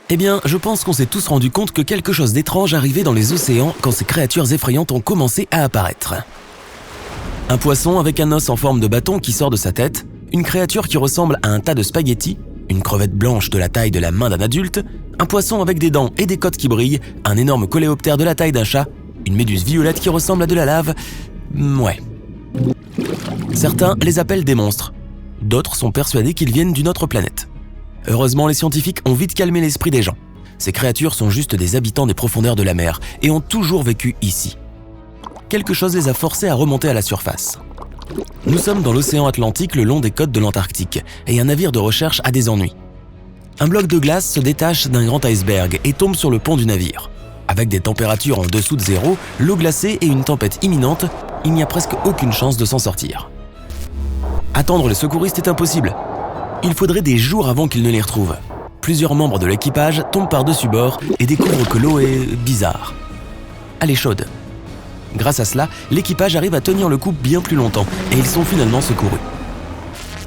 Eh bien, je pense qu'on s'est tous rendu compte que quelque chose d'étrange arrivait dans les océans quand ces créatures effrayantes ont commencé à apparaître. Un poisson avec un os en forme de bâton qui sort de sa tête, une créature qui ressemble à un tas de spaghettis, une crevette blanche de la taille de la main d'un adulte, un poisson avec des dents et des côtes qui brillent, un énorme coléoptère de la taille d'un chat, une méduse violette qui ressemble à de la lave… Ouais. Certains les appellent des monstres. D'autres sont persuadés qu'ils viennent d'une autre planète. Heureusement, les scientifiques ont vite calmé l'esprit des gens. Ces créatures sont juste des habitants des profondeurs de la mer et ont toujours vécu ici. Quelque chose les a forcés à remonter à la surface. Nous sommes dans l'océan Atlantique le long des côtes de l'Antarctique et un navire de recherche a des ennuis. Un bloc de glace se détache d'un grand iceberg et tombe sur le pont du navire. Avec des températures en dessous de zéro, l'eau glacée et une tempête imminente, il n'y a presque aucune chance de s'en sortir. Attendre les secouristes est impossible. Il faudrait des jours avant qu'ils ne les retrouvent. Plusieurs membres de l'équipage tombent par-dessus bord et découvrent que l'eau est bizarre. Elle est chaude. Grâce à cela, l'équipage arrive à tenir le coup bien plus longtemps et ils sont finalement secourus.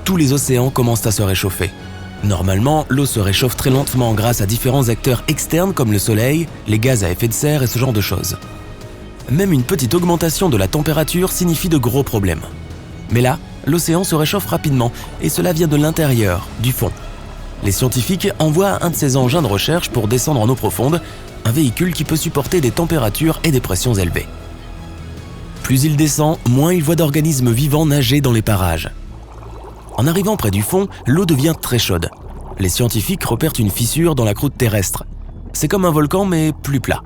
Tous les océans commencent à se réchauffer. Normalement, l'eau se réchauffe très lentement grâce à différents acteurs externes comme le soleil, les gaz à effet de serre et ce genre de choses. Même une petite augmentation de la température signifie de gros problèmes. Mais là, l'océan se réchauffe rapidement et cela vient de l'intérieur, du fond. Les scientifiques envoient un de ces engins de recherche pour descendre en eau profonde, un véhicule qui peut supporter des températures et des pressions élevées. Plus il descend, moins il voit d'organismes vivants nager dans les parages. En arrivant près du fond, l'eau devient très chaude. Les scientifiques repèrent une fissure dans la croûte terrestre. C'est comme un volcan mais plus plat.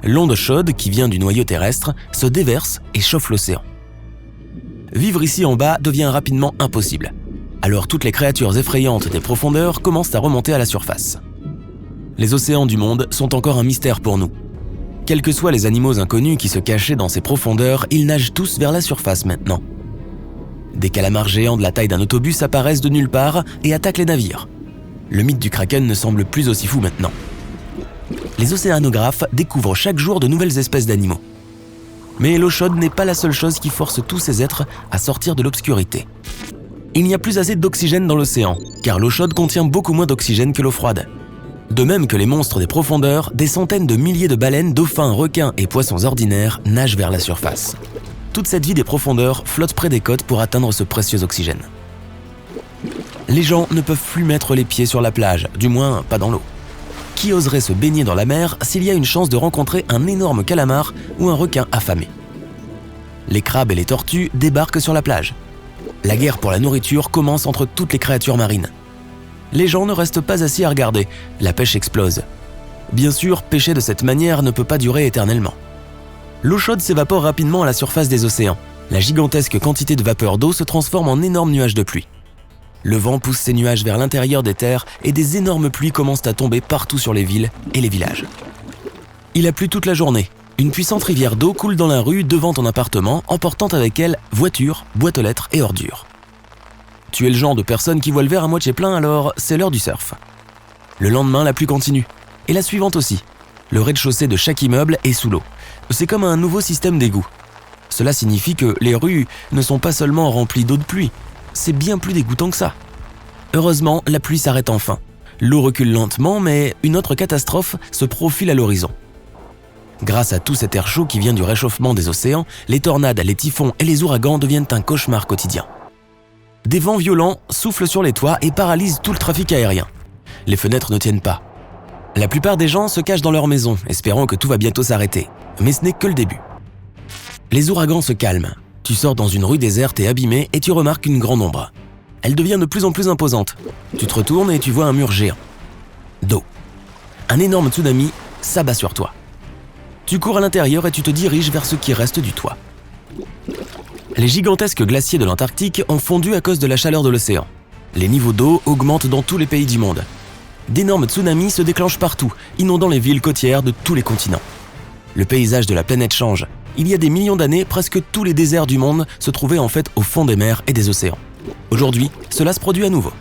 L'onde chaude qui vient du noyau terrestre se déverse et chauffe l'océan. Vivre ici en bas devient rapidement impossible. Alors toutes les créatures effrayantes des profondeurs commencent à remonter à la surface. Les océans du monde sont encore un mystère pour nous. Quels que soient les animaux inconnus qui se cachaient dans ces profondeurs, ils nagent tous vers la surface maintenant. Des calamars géants de la taille d'un autobus apparaissent de nulle part et attaquent les navires. Le mythe du kraken ne semble plus aussi fou maintenant. Les océanographes découvrent chaque jour de nouvelles espèces d'animaux. Mais l'eau chaude n'est pas la seule chose qui force tous ces êtres à sortir de l'obscurité. Il n'y a plus assez d'oxygène dans l'océan, car l'eau chaude contient beaucoup moins d'oxygène que l'eau froide. De même que les monstres des profondeurs, des centaines de milliers de baleines, dauphins, requins et poissons ordinaires nagent vers la surface. Toute cette vie des profondeurs flotte près des côtes pour atteindre ce précieux oxygène. Les gens ne peuvent plus mettre les pieds sur la plage, du moins pas dans l'eau. Qui oserait se baigner dans la mer s'il y a une chance de rencontrer un énorme calamar ou un requin affamé? Les crabes et les tortues débarquent sur la plage. La guerre pour la nourriture commence entre toutes les créatures marines. Les gens ne restent pas assis à regarder, la pêche explose. Bien sûr, pêcher de cette manière ne peut pas durer éternellement. L'eau chaude s'évapore rapidement à la surface des océans. La gigantesque quantité de vapeur d'eau se transforme en énormes nuages de pluie. Le vent pousse ces nuages vers l'intérieur des terres et des énormes pluies commencent à tomber partout sur les villes et les villages. Il a plu toute la journée. Une puissante rivière d'eau coule dans la rue devant ton appartement, emportant avec elle voitures, boîtes aux lettres et ordures. Tu es le genre de personne qui voit le verre à moitié plein, alors c'est l'heure du surf. Le lendemain, la pluie continue. Et la suivante aussi. Le rez-de-chaussée de chaque immeuble est sous l'eau. C'est comme un nouveau système d'égout. Cela signifie que les rues ne sont pas seulement remplies d'eau de pluie, c'est bien plus dégoûtant que ça. Heureusement, la pluie s'arrête enfin. L'eau recule lentement, mais une autre catastrophe se profile à l'horizon. Grâce à tout cet air chaud qui vient du réchauffement des océans, les tornades, les typhons et les ouragans deviennent un cauchemar quotidien. Des vents violents soufflent sur les toits et paralysent tout le trafic aérien. Les fenêtres ne tiennent pas. La plupart des gens se cachent dans leur maison, espérant que tout va bientôt s'arrêter. Mais ce n'est que le début. Les ouragans se calment. Tu sors dans une rue déserte et abîmée et tu remarques une grande ombre. Elle devient de plus en plus imposante. Tu te retournes et tu vois un mur géant d'eau. Un énorme tsunami s'abat sur toi. Tu cours à l'intérieur et tu te diriges vers ce qui reste du toit. Les gigantesques glaciers de l'Antarctique ont fondu à cause de la chaleur de l'océan. Les niveaux d'eau augmentent dans tous les pays du monde. D'énormes tsunamis se déclenchent partout, inondant les villes côtières de tous les continents. Le paysage de la planète change. Il y a des millions d'années, presque tous les déserts du monde se trouvaient en fait au fond des mers et des océans. Aujourd'hui, cela se produit à nouveau.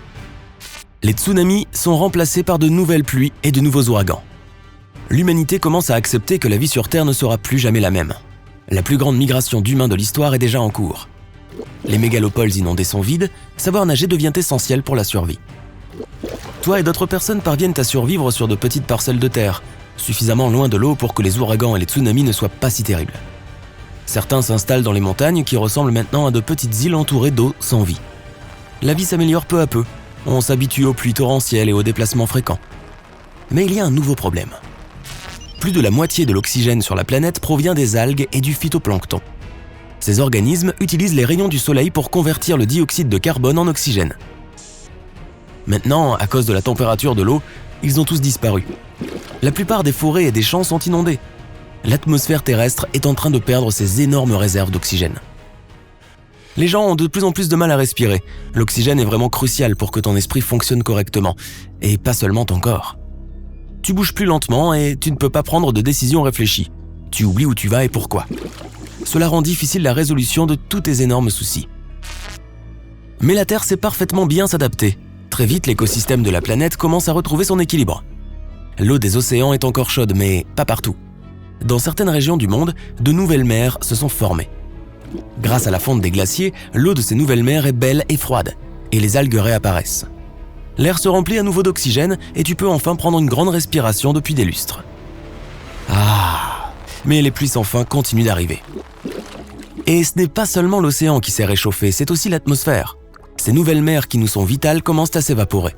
Les tsunamis sont remplacés par de nouvelles pluies et de nouveaux ouragans. L'humanité commence à accepter que la vie sur Terre ne sera plus jamais la même. La plus grande migration d'humains de l'histoire est déjà en cours. Les mégalopoles inondées sont vides, savoir nager devient essentiel pour la survie. Toi et d'autres personnes parviennent à survivre sur de petites parcelles de terre, suffisamment loin de l'eau pour que les ouragans et les tsunamis ne soient pas si terribles. Certains s'installent dans les montagnes qui ressemblent maintenant à de petites îles entourées d'eau sans vie. La vie s'améliore peu à peu, on s'habitue aux pluies torrentielles et aux déplacements fréquents. Mais il y a un nouveau problème. Plus de la moitié de l'oxygène sur la planète provient des algues et du phytoplancton. Ces organismes utilisent les rayons du soleil pour convertir le dioxyde de carbone en oxygène. Maintenant, à cause de la température de l'eau, ils ont tous disparu. La plupart des forêts et des champs sont inondés. L'atmosphère terrestre est en train de perdre ses énormes réserves d'oxygène. Les gens ont de plus en plus de mal à respirer. L'oxygène est vraiment crucial pour que ton esprit fonctionne correctement, et pas seulement ton corps. Tu bouges plus lentement et tu ne peux pas prendre de décisions réfléchies. Tu oublies où tu vas et pourquoi. Cela rend difficile la résolution de tous tes énormes soucis. Mais la Terre sait parfaitement bien s'adapter. Très vite, l'écosystème de la planète commence à retrouver son équilibre. L'eau des océans est encore chaude, mais pas partout. Dans certaines régions du monde, de nouvelles mers se sont formées. Grâce à la fonte des glaciers, l'eau de ces nouvelles mers est belle et froide, et les algues réapparaissent. L'air se remplit à nouveau d'oxygène et tu peux enfin prendre une grande respiration depuis des lustres. Ah, mais les pluies sans fin continuent d'arriver. Et ce n'est pas seulement l'océan qui s'est réchauffé, c'est aussi l'atmosphère. Ces nouvelles mers qui nous sont vitales commencent à s'évaporer.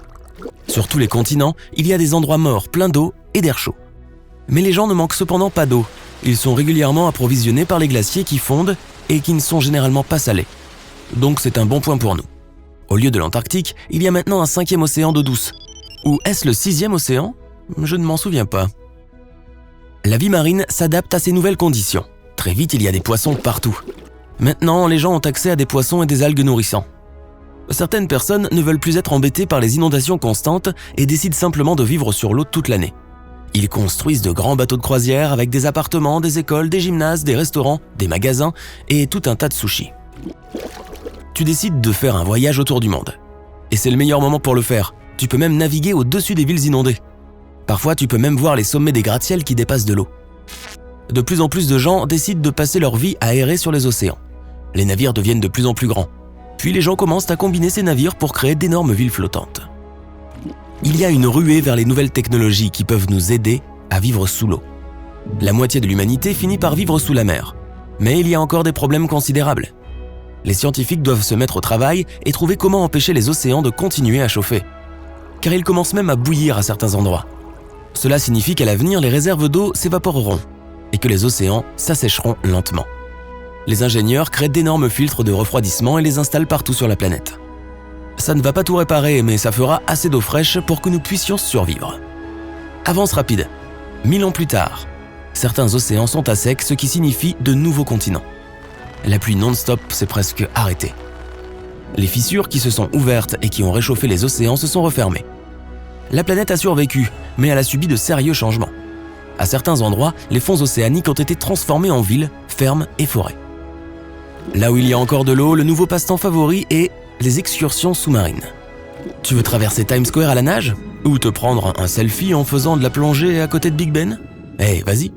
Sur tous les continents, il y a des endroits morts pleins d'eau et d'air chaud. Mais les gens ne manquent cependant pas d'eau. Ils sont régulièrement approvisionnés par les glaciers qui fondent et qui ne sont généralement pas salés. Donc c'est un bon point pour nous. Au lieu de l'Antarctique, il y a maintenant un 5e océan d'eau douce. Ou est-ce le 6e océan ? Je ne m'en souviens pas. La vie marine s'adapte à ces nouvelles conditions. Très vite, il y a des poissons partout. Maintenant, les gens ont accès à des poissons et des algues nourrissants. Certaines personnes ne veulent plus être embêtées par les inondations constantes et décident simplement de vivre sur l'eau toute l'année. Ils construisent de grands bateaux de croisière avec des appartements, des écoles, des gymnases, des restaurants, des magasins et tout un tas de sushis. Tu décides de faire un voyage autour du monde. Et c'est le meilleur moment pour le faire. Tu peux même naviguer au-dessus des villes inondées. Parfois, tu peux même voir les sommets des gratte-ciels qui dépassent de l'eau. De plus en plus de gens décident de passer leur vie à errer sur les océans. Les navires deviennent de plus en plus grands. Puis les gens commencent à combiner ces navires pour créer d'énormes villes flottantes. Il y a une ruée vers les nouvelles technologies qui peuvent nous aider à vivre sous l'eau. La moitié de l'humanité finit par vivre sous la mer. Mais il y a encore des problèmes considérables. Les scientifiques doivent se mettre au travail et trouver comment empêcher les océans de continuer à chauffer. Car ils commencent même à bouillir à certains endroits. Cela signifie qu'à l'avenir, les réserves d'eau s'évaporeront et que les océans s'assécheront lentement. Les ingénieurs créent d'énormes filtres de refroidissement et les installent partout sur la planète. Ça ne va pas tout réparer, mais ça fera assez d'eau fraîche pour que nous puissions survivre. Avance rapide. 1000 ans plus tard, certains océans sont à sec, ce qui signifie de nouveaux continents. La pluie non-stop s'est presque arrêtée. Les fissures qui se sont ouvertes et qui ont réchauffé les océans se sont refermées. La planète a survécu, mais elle a subi de sérieux changements. À certains endroits, les fonds océaniques ont été transformés en villes, fermes et forêts. Là où il y a encore de l'eau, le nouveau passe-temps favori est les excursions sous-marines. Tu veux traverser Times Square à la nage ? Ou te prendre un selfie en faisant de la plongée à côté de Big Ben ? Vas-y,